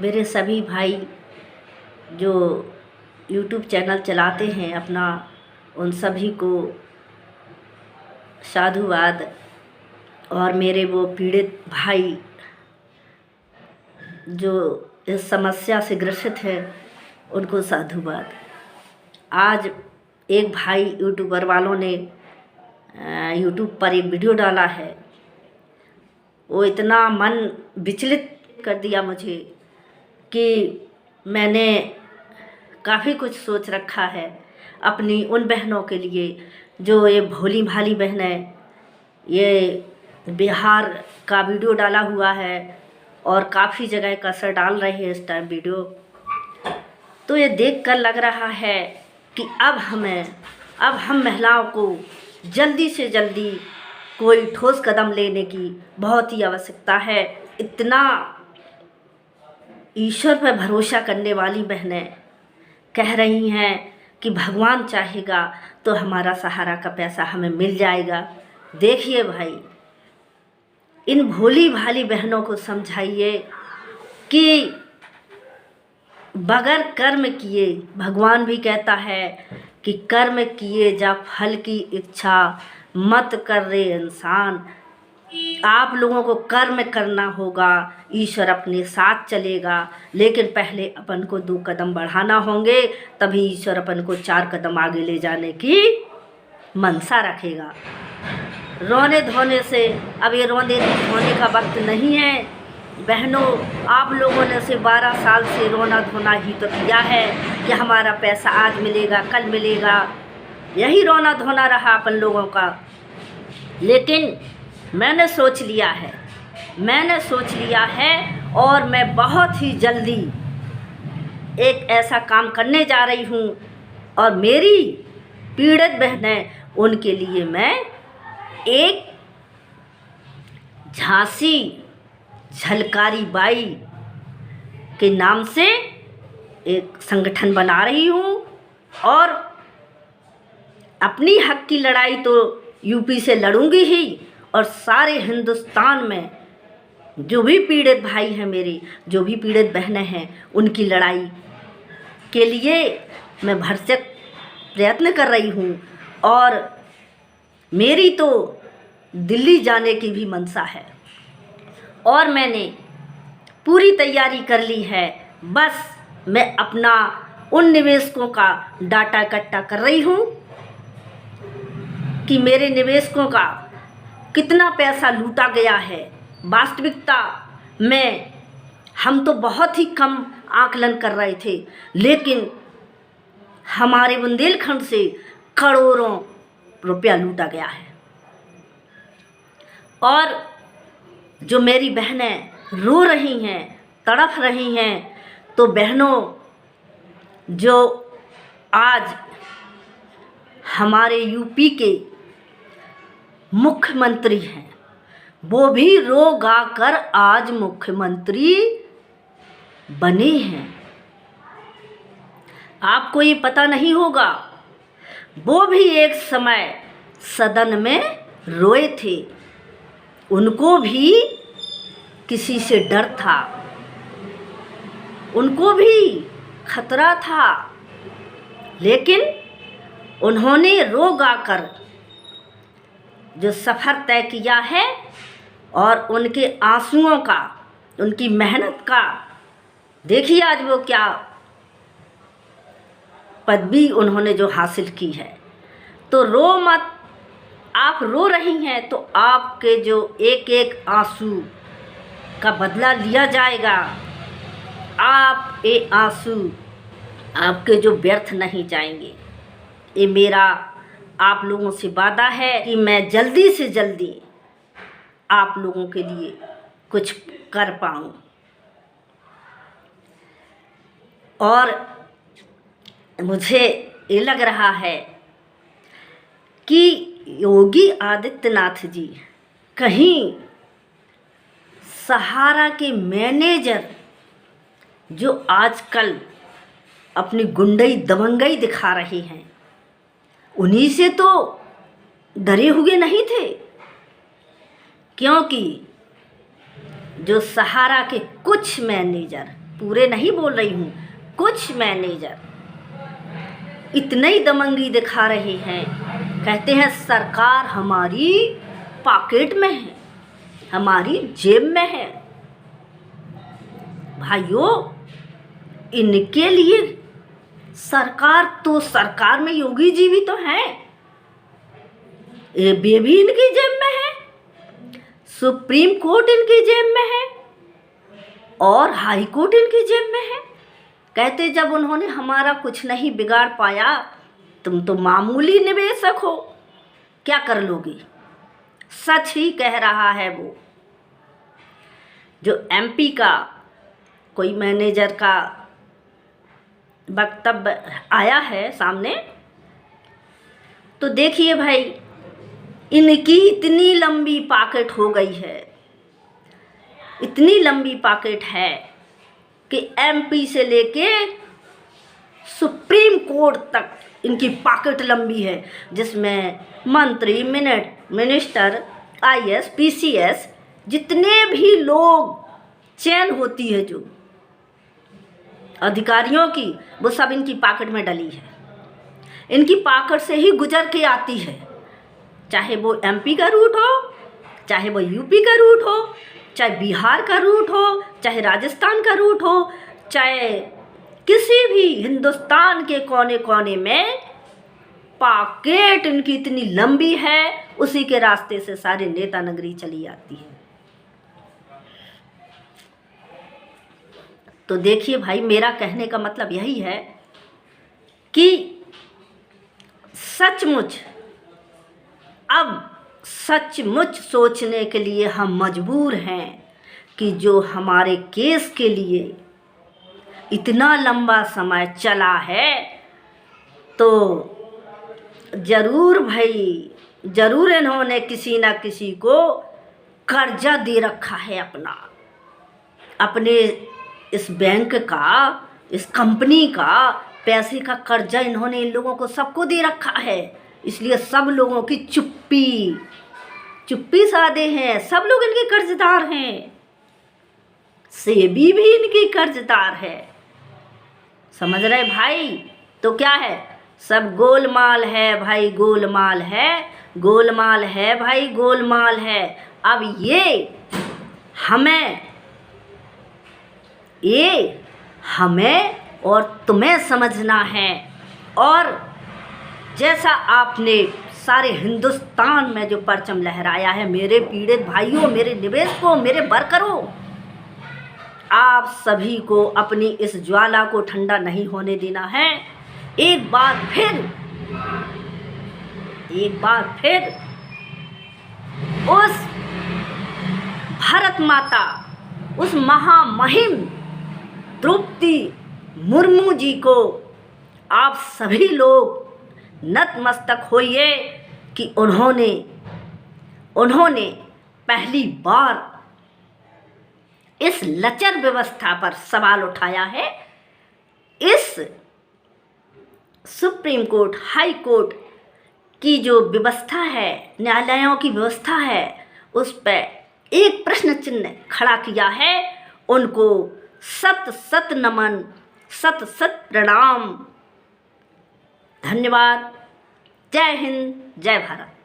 मेरे सभी भाई जो यूट्यूब चैनल चलाते हैं अपना, उन सभी को साधुवाद। और मेरे वो पीड़ित भाई जो इस समस्या से ग्रसित है, उनको साधुवाद। आज एक भाई यूट्यूबर वालों ने यूट्यूब पर एक वीडियो डाला है। वो इतना मन विचलित कर दिया मुझे कि मैंने काफ़ी कुछ सोच रखा है अपनी उन बहनों के लिए जो ये भोली भाली बहनें। ये बिहार का वीडियो डाला हुआ है और काफ़ी जगह कसर डाल रहे हैं इस टाइम वीडियो। तो ये देखकर लग रहा है कि अब हम महिलाओं को जल्दी से जल्दी कोई ठोस कदम लेने की बहुत ही आवश्यकता है। इतना ईश्वर पर भरोसा करने वाली बहनें कह रही हैं कि भगवान चाहेगा तो हमारा सहारा का पैसा हमें मिल जाएगा। देखिए भाई, इन भोली भाली बहनों को समझाइए कि बगैर कर्म किए, भगवान भी कहता है कि कर्म किए जा फल की इच्छा मत कर रे इंसान। आप लोगों को कर्म करना होगा, ईश्वर अपने साथ चलेगा, लेकिन पहले अपन को 2 कदम बढ़ाना होंगे, तभी ईश्वर अपन को 4 कदम आगे ले जाने की मनसा रखेगा। रोने धोने से, अब ये रोने धोने का वक्त नहीं है बहनों। आप लोगों ने से 12 साल से रोना धोना ही तो किया है कि हमारा पैसा आज मिलेगा, कल मिलेगा। यही रोना धोना रहा अपन लोगों का। लेकिन मैंने सोच लिया है और मैं बहुत ही जल्दी एक ऐसा काम करने जा रही हूँ। और मेरी पीड़ित बहनें, उनके लिए मैं एक झांसी झलकारी बाई के नाम से एक संगठन बना रही हूँ। और अपनी हक की लड़ाई तो यूपी से लड़ूंगी ही, और सारे हिंदुस्तान में जो भी पीड़ित भाई हैं मेरे, जो भी पीड़ित बहनें हैं, उनकी लड़ाई के लिए मैं भरसक प्रयत्न कर रही हूँ। और मेरी तो दिल्ली जाने की भी मनसा है और मैंने पूरी तैयारी कर ली है। बस मैं अपना उन निवेशकों का डाटा इकट्ठा कर रही हूँ कि मेरे निवेशकों का कितना पैसा लूटा गया है। वास्तविकता में हम तो बहुत ही कम आकलन कर रहे थे, लेकिन हमारे बुंदेलखंड से करोड़ों रुपया लूटा गया है। और जो मेरी बहनें रो रही हैं, तड़प रही हैं, तो बहनों, जो आज हमारे यूपी के मुख्यमंत्री हैं, वो भी रो गा कर आज मुख्यमंत्री बने हैं। आपको ये पता नहीं होगा, वो भी एक समय सदन में रोए थे। उनको भी किसी से डर था, उनको भी खतरा था, लेकिन उन्होंने रो गा कर जो सफ़र तय किया है और उनके आंसुओं का, उनकी मेहनत का, देखिए आज वो क्या पदवी उन्होंने जो हासिल की है। तो रो मत, आप रो रही हैं तो आपके जो एक एक आंसू का बदला लिया जाएगा। आप ये आंसू आपके जो व्यर्थ नहीं जाएंगे। ये मेरा आप लोगों से वादा है कि मैं जल्दी से जल्दी आप लोगों के लिए कुछ कर पाऊँ। और मुझे ये लग रहा है कि योगी आदित्यनाथ जी कहीं सहारा के मैनेजर जो आजकल अपनी गुंडई दबंगई दिखा रहे हैं, उन्हीं से तो डरे हुए नहीं थे। क्योंकि जो सहारा के कुछ मैनेजर पूरे नहीं बोल रही हूँ, कुछ मैनेजर इतनी दमंगी दिखा रहे हैं, कहते हैं सरकार हमारी पॉकेट में है, हमारी जेब में है। भाइयों, इनके लिए सरकार तो सरकार में योगी जी भी तो हैं, ये भी इनकी जेब में है, सुप्रीम कोर्ट इनकी जेब में है और हाई कोर्ट इनकी जेब में है। कहते जब उन्होंने हमारा कुछ नहीं बिगाड़ पाया, तुम तो मामूली निवेशक हो, क्या कर लोगे। सच ही कह रहा है वो। जो एमपी का कोई मैनेजर का वक्तव्य आया है सामने, तो देखिए भाई, इनकी इतनी लंबी पॉकेट हो गई है, इतनी लंबी पॉकेट है कि एमपी से लेके सुप्रीम कोर्ट तक इनकी पॉकेट लंबी है, जिसमें मंत्री, मिनिस्टर, आईएएस, पीसीएस, जितने भी लोग चेन होती है जो अधिकारियों की, वो सब इनकी पॉकेट में डली है। इनकी पॉकेट से ही गुजर के आती है, चाहे वो एमपी का रूट हो, चाहे वो यूपी का रूट हो, चाहे बिहार का रूट हो, चाहे राजस्थान का रूट हो, चाहे किसी भी हिंदुस्तान के कोने कोने में पॉकेट इनकी इतनी लंबी है, उसी के रास्ते से सारे नेता नगरी चली आती है। तो देखिए भाई, मेरा कहने का मतलब यही है कि सचमुच अब सचमुच सोचने के लिए हम मजबूर हैं कि जो हमारे केस के लिए इतना लंबा समय चला है, तो ज़रूर भाई, ज़रूर इन्होंने किसी न किसी को कर्जा दे रखा है अपने इस बैंक का, इस कंपनी का पैसे का कर्जा इन्होंने इन लोगों को सबको दे रखा है। इसलिए सब लोगों की चुप्पी साधे हैं, सब लोग इनके कर्जदार हैं, सेबी भी इनकी कर्जदार है। समझ रहे भाई? तो क्या है, सब गोलमाल है भाई, गोलमाल है, गोलमाल है भाई, गोलमाल है। अब ये हमें और तुम्हें समझना है। और जैसा आपने सारे हिंदुस्तान में जो परचम लहराया है, मेरे पीड़ित भाइयों, मेरे निवेशकों, मेरे वर्करों, आप सभी को अपनी इस ज्वाला को ठंडा नहीं होने देना है। एक बार फिर उस भारत माता, उस महामहिम द्रौपदी मुर्मू जी को आप सभी लोग नतमस्तक होइए कि उन्होंने पहली बार इस लचर व्यवस्था पर सवाल उठाया है। इस सुप्रीम कोर्ट, हाई कोर्ट की जो व्यवस्था है, न्यायालयों की व्यवस्था है, उस पर एक प्रश्न चिन्ह खड़ा किया है। उनको सत सत नमन, सत सत प्रणाम। धन्यवाद। जय हिंद, जय भारत।